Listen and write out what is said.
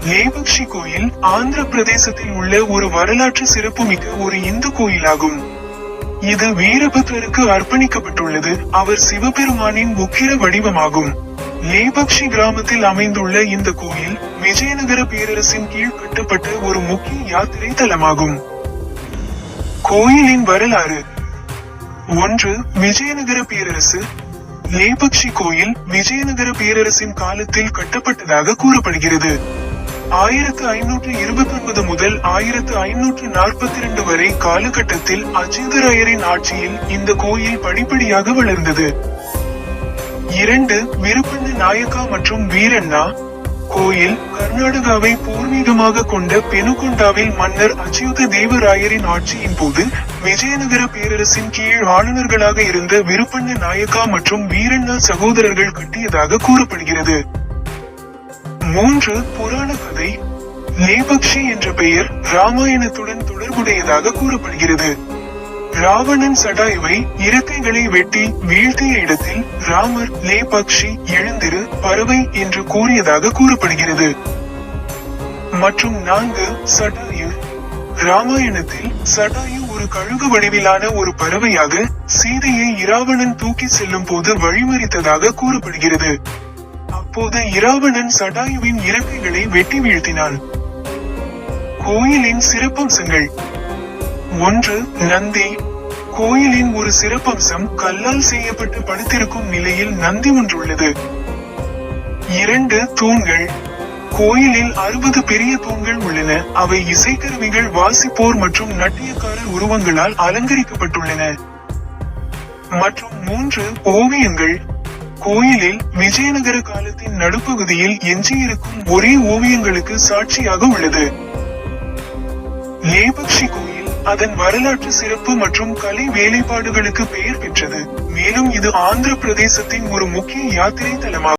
லேபக்ஷி கோயில் ஆந்திர பிரதேசத்தில் உள்ள ஒரு வரலாற்று சிறப்புமிக்க ஒரு இந்து கோயிலாகும். இது வீரபத்ரருக்கு அர்ப்பணிக்கப்பட்டுள்ளது. அவர் சிவபெருமானின் உக்கிர வடிவமாகும். லேபக்ஷி கிராமத்தில் அமைந்துள்ள இந்த கோயில் விஜயநகர பேரரசின் கீழ் கட்டப்பட்ட ஒரு முக்கிய யாத்திரை தலமாகும். கோயிலின் வரலாறு. 1. விஜயநகர பேரரசு. லேபக்ஷி கோயில் விஜயநகர பேரரசின் காலத்தில் கட்டப்பட்டதாக கூறப்படுகிறது. 1529 முதல் 1542 வரை காலகட்டத்தில் அஜிதராயரின் ஆட்சியில் இந்த கோயில் படிப்படியாக வளர்ந்தது. 2. விருப்பண்ண நாயக்கா மற்றும் வீரண்ணா. கோயில் கர்நாடகாவை பூர்வீகமாக கொண்ட பெனுகொண்டாவில் மன்னர் அச்சுத தேவராயரின் ஆட்சியின் போது விஜயநகர பேரரசின் கீழ் ஆளுநர்களாக இருந்த விருப்பண்ண நாயக்கா மற்றும் வீரண்ணா சகோதரர்கள் கட்டியதாக கூறப்படுகிறது. 3. புராண கதை. லேபக்ஷி என்ற பெயர் ராமாயணத்துடன் தொடர்புடையதாக கூறப்படுகிறது. ராவணன் சடாயுவை இறக்கைகளை வெட்டி வீழ்த்திய இடத்தில் ராமர் லேபக்ஷி எழுந்திரு பறவை என்று கூறியதாக கூறப்படுகிறது. மற்றும் 4. சடாயு. ராமாயணத்தில் சடாயு ஒரு கழுகு வடிவிலான ஒரு பறவையாக சீதையை இராவணன் தூக்கி செல்லும் போது வழிமறித்ததாக கூறப்படுகிறது. அப்போது இராவணன் சடாயுவின் இறக்கைகளை வெட்டி வீழ்த்தினான். கோயிலின் சிறப்பம்சங்கள். 1. நந்தி. கோயிலின் ஒரு சிறப்பம்சம் கல்லால் செய்யப்பட்டு படுத்திருக்கும் நிலையில் நந்தி ஒன்றுள்ளது. 2. தூண்கள். கோயிலில் 60 பெரிய தூண்கள் உள்ளன. அவை இசைக்கருவிகள், வாசிப்போர் மற்றும் நாட்டியக்காரர் உருவங்களால் அலங்கரிக்கப்பட்டுள்ளன. மற்றும் 3. ஓவியங்கள். கோயிலில் விஜயநகர காலத்தின் நடுப்பகுதியில் எஞ்சியிருக்கும் ஒரே ஓவியங்களுக்கு சாட்சியாக உள்ளது. லேபக்ஷி கோயில் அதன் வரலாற்று சிறப்பு மற்றும் கலை வேலைப்பாடுகளுக்கு பெயர் பெற்றது. மேலும் இது ஆந்திர பிரதேசத்தின் ஒரு முக்கிய யாத்திரை தலமாகும்.